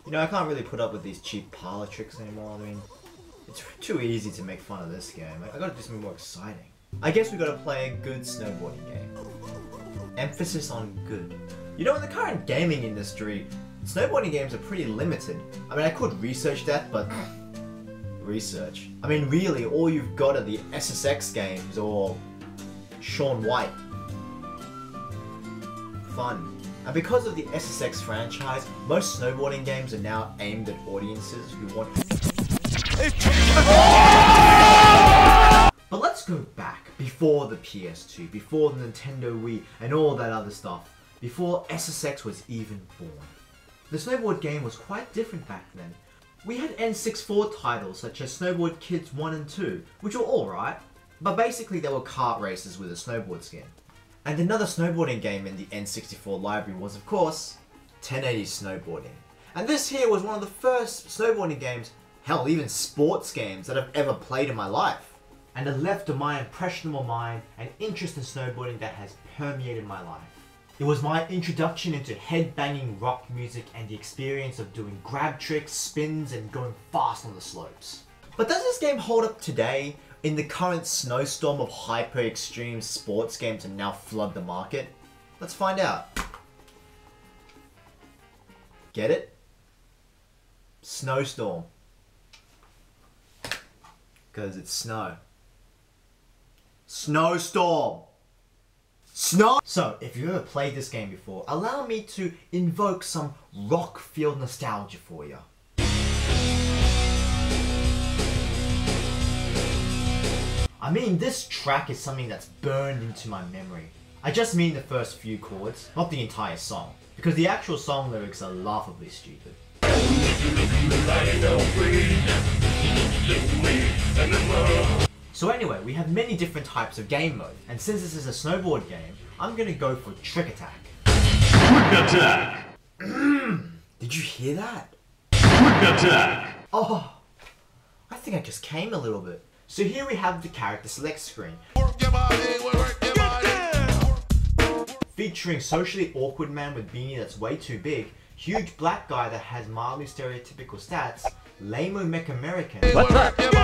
You know, I can't really put up with these cheap parlor tricks anymore. I mean, it's too easy to make fun of this game. I gotta do something more exciting. I guess we gotta play a good snowboarding game. Emphasis on good. You know, in the current gaming industry, snowboarding games are pretty limited. I mean, I could research that, but... research. I mean, really, all you've got are the SSX games or Shaun White. Fun. And because of the SSX franchise, most snowboarding games are now aimed at audiences who want... But let's go back, before the PS2, before the Nintendo Wii, and all that other stuff. Before SSX was even born. The snowboard game was quite different back then. We had N64 titles such as Snowboard Kids 1 and 2, which were alright, but basically they were kart races with a snowboard skin. And another snowboarding game in the N64 library was, of course, 1080 Snowboarding. And this here was one of the first snowboarding games, hell, even sports games that I've ever played in my life. And it left to my impressionable mind an interest in snowboarding that has permeated my life. It was my introduction into head-banging rock music and the experience of doing grab tricks, spins, and going fast on the slopes. But does this game hold up today in the current snowstorm of hyper-extreme sports games that now flood the market? Let's find out. Get it? Snowstorm. Because it's snow. Snowstorm! Snow! So, if you've ever played this game before, allow me to invoke some Rockfield nostalgia for you. I mean, this track is something that's burned into my memory. I just mean the first few chords, not the entire song, because the actual song lyrics are laughably stupid. So anyway, we have many different types of game mode, and since this is a snowboard game, I'm gonna go for Trick Attack. Trick Attack! Did you hear that? Trick Attack! Oh, I think I just came a little bit. So here we have the character select screen. Featuring socially awkward man with beanie that's way too big, huge black guy that has mildly stereotypical stats, lame-o mech American,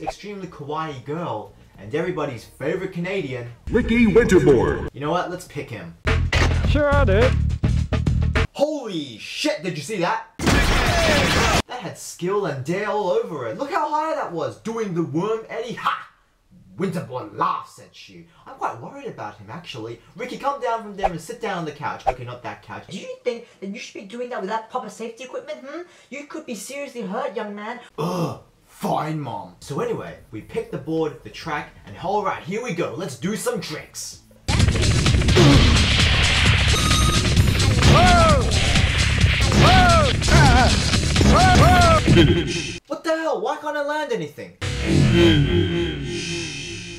extremely kawaii girl, and everybody's favorite Canadian, Ricky Winterbourne. You know what? Let's pick him. Sure I did. Holy shit, did you see that? That had skill and dare all over it. Look how high that was, doing the worm Eddie. Ha! Winterbourne laughs at you. I'm quite worried about him, actually. Ricky, come down from there and sit down on the couch. Okay, not that couch. Do you think that you should be doing that without proper safety equipment, You could be seriously hurt, young man. Ugh, fine, Mom. So anyway, we picked the board, the track, and alright, here we go. Let's do some tricks. What the hell? Why can't I land anything?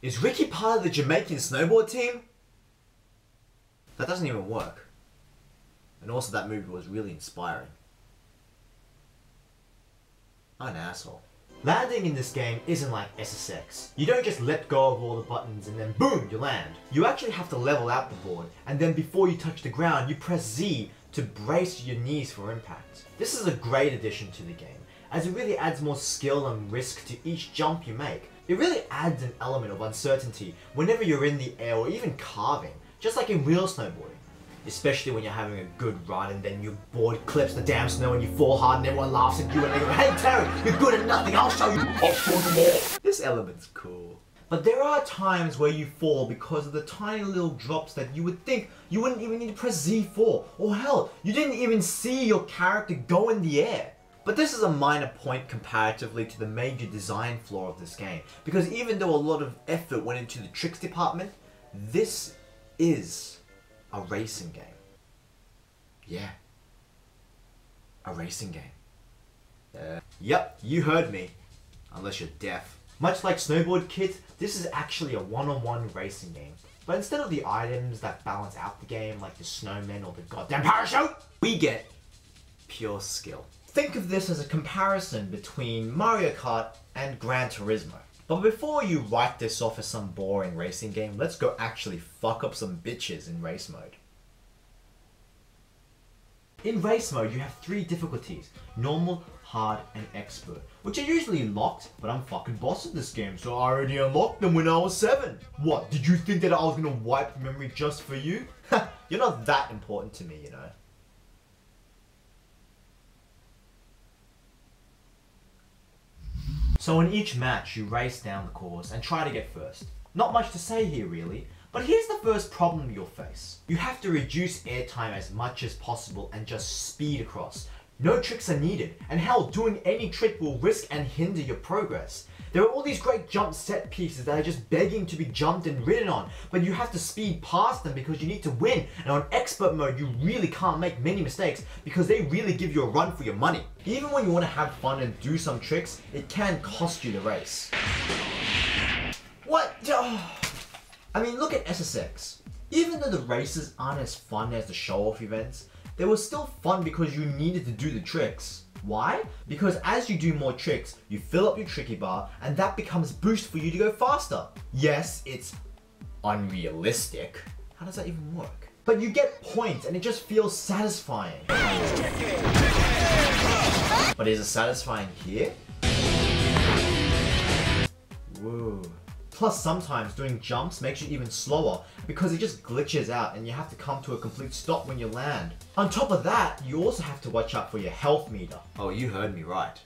Is Ricky part of the Jamaican snowboard team? That doesn't even work. And also that movie was really inspiring. I'm an asshole. Landing in this game isn't like SSX. You don't just let go of all the buttons and then boom, you land. You actually have to level out the board, and then before you touch the ground, you press Z to brace your knees for impact. This is a great addition to the game, as it really adds more skill and risk to each jump you make. It really adds an element of uncertainty whenever you're in the air or even carving, just like in real snowboarding. Especially when you're having a good ride and then your board clips the damn snow and you fall hard and everyone laughs at you and they go, "Hey Terry, you're good at nothing, I'll show you more." This element's cool. But there are times where you fall because of the tiny little drops that you would think you wouldn't even need to press Z for. Or hell, you didn't even see your character go in the air. But this is a minor point comparatively to the major design flaw of this game, because even though a lot of effort went into the tricks department, this is a racing game. Yeah. A racing game. Yep, you heard me. Unless you're deaf. Much like Snowboard Kids, this is actually a one-on-one racing game. But instead of the items that balance out the game, like the snowman or the goddamn parachute, we get pure skill. Think of this as a comparison between Mario Kart and Gran Turismo. But before you write this off as some boring racing game, let's go actually fuck up some bitches in race mode. In race mode, you have 3 difficulties: normal, hard, and expert, which are usually locked, but I'm fucking boss of this game, so I already unlocked them when I was 7. What, did you think that I was gonna wipe memory just for you? You're not that important to me, you know. So in each match, you race down the course and try to get first. Not much to say here really, but here's the first problem you'll face. You have to reduce airtime as much as possible and just speed across. No tricks are needed, and hell, doing any trick will risk and hinder your progress. There are all these great jump set pieces that are just begging to be jumped and ridden on, but you have to speed past them because you need to win, and on expert mode you really can't make many mistakes because they really give you a run for your money. Even when you want to have fun and do some tricks, it can cost you the race. What? I mean, look at SSX. Even though the races aren't as fun as the show-off events, they were still fun because you needed to do the tricks. Why? Because as you do more tricks, you fill up your tricky bar and that becomes boost for you to go faster. Yes, it's unrealistic. How does that even work? But you get points and it just feels satisfying. But is it satisfying here? Whoa. Plus sometimes doing jumps makes you even slower because it just glitches out and you have to come to a complete stop when you land. On top of that, you also have to watch out for your health meter. Oh, you heard me right.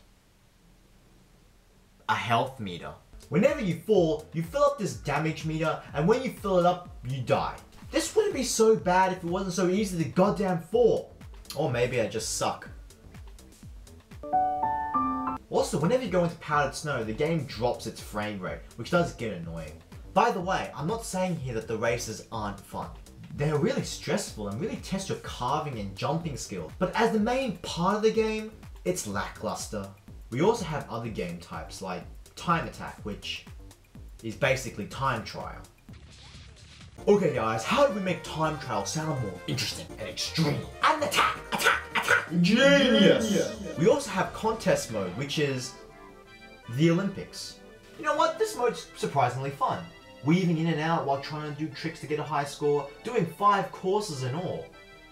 A health meter. Whenever you fall, you fill up this damage meter, and when you fill it up, you die. This wouldn't be so bad if it wasn't so easy to goddamn fall. Or maybe I just suck. Also, whenever you go into powdered snow, the game drops its frame rate, which does get annoying. By the way, I'm not saying here that the races aren't fun. They're really stressful and really test your carving and jumping skills, but as the main part of the game, it's lackluster. We also have other game types like time attack, which is basically time trial. Okay guys, how do we make time trial sound more interesting and extreme? And attack, attack, attack! Genius! We also have contest mode, which is the Olympics. You know what? This mode's surprisingly fun. Weaving in and out while trying to do tricks to get a high score, doing 5 courses in all.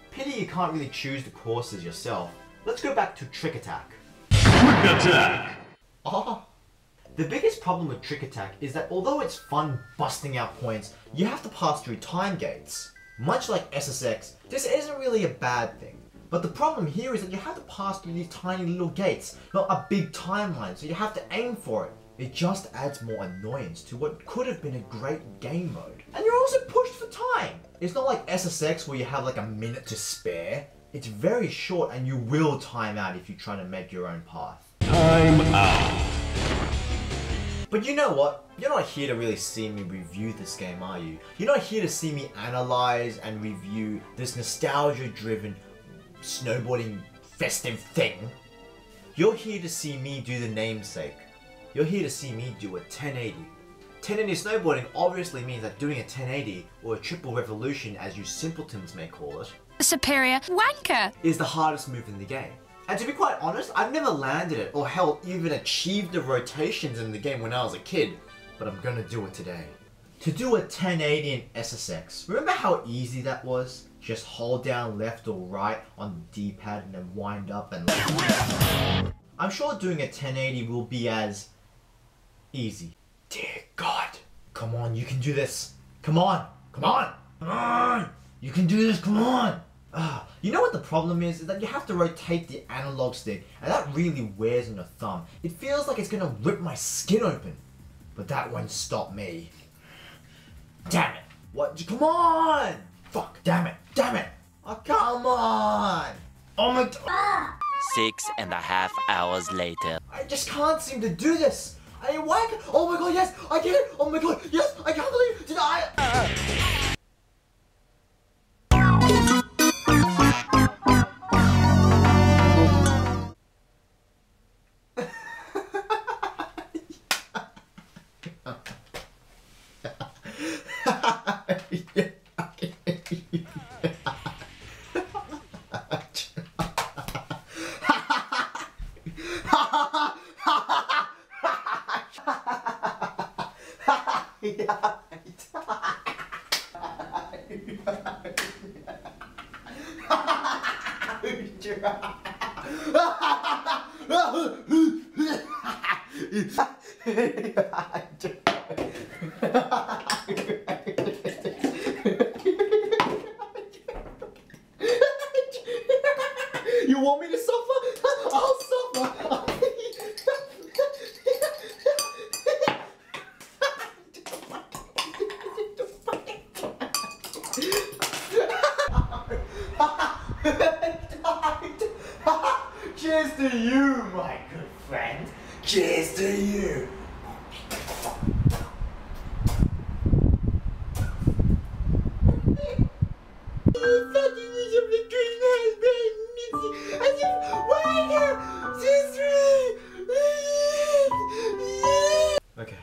Pity you can't really choose the courses yourself. Let's go back to Trick Attack. Trick Attack! Oh. The biggest problem with Trick Attack is that although it's fun busting out points, you have to pass through time gates. Much like SSX, this isn't really a bad thing. But the problem here is that you have to pass through these tiny little gates, not a big timeline, so you have to aim for it. It just adds more annoyance to what could have been a great game mode. And you're also pushed for time. It's not like SSX where you have like a minute to spare. It's very short and you will time out if you try to make your own path. Time out. But you know what? You're not here to really see me review this game, are you? You're not here to see me analyze and review this nostalgia-driven snowboarding festive thing. You're here to see me do the namesake. You're here to see me do a 1080. 1080 snowboarding obviously means that doing a 1080, or a triple revolution as you simpletons may call it, superior wanker, is the hardest move in the game. And to be quite honest, I've never landed it, or hell, even achieved the rotations in the game when I was a kid, but I'm gonna do it today. To do a 1080 in SSX, remember how easy that was? Just hold down left or right on the D-pad and then wind up and I'm sure doing a 1080 will be as easy. Dear God. Come on, you can do this. Come on. Come on. Come on. You can do this, come on. You know what the problem is that you have to rotate the analog stick, and that really wears on your thumb. It feels like it's gonna rip my skin open. But that won't stop me. Damn it. What? Come on. Fuck. Damn it. Damn it. Oh, come on. Oh my God. 6.5 hours later. I just can't seem to do this. Why? Oh my God, yes, I did it. Oh my God, yes, I can't believe, did I? You want me to suffer? I'll suffer. Cheers to you, my good friend. Cheers to you. Okay.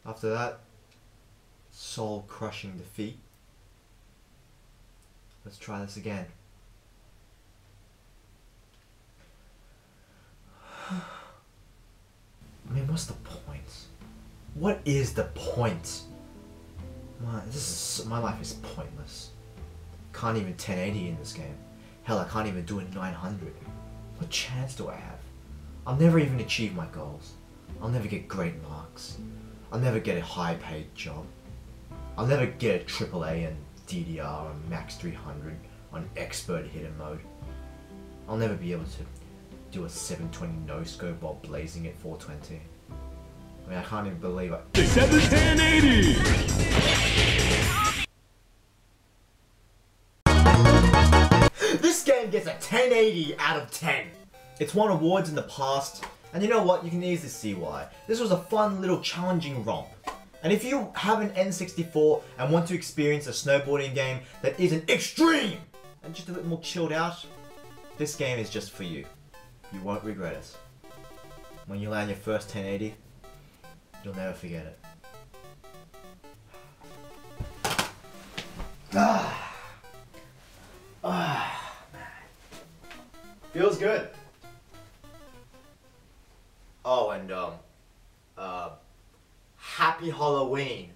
After that soul-crushing defeat, let's try this again. I mean, what's the point? What is the point? My life is pointless. Can't even 1080 in this game. Hell, I can't even do a 900. What chance do I have? I'll never even achieve my goals. I'll never get great marks. I'll never get a high-paid job. I'll never get a AAA and DDR on max 300 on expert hidden mode. I'll never be able to do a 720 no-scope while blazing at 420. I mean, I can't even believe it. They said the 1080! This game gets a 1080 out of 10. It's won awards in the past, and you know what? You can easily see why. This was a fun little challenging romp. And if you have an N64 and want to experience a snowboarding game that isn't extreme and just a bit more chilled out, this game is just for you. You won't regret it. When you land your first 1080, you'll never forget it. Man. Feels good. Oh, and happy Halloween.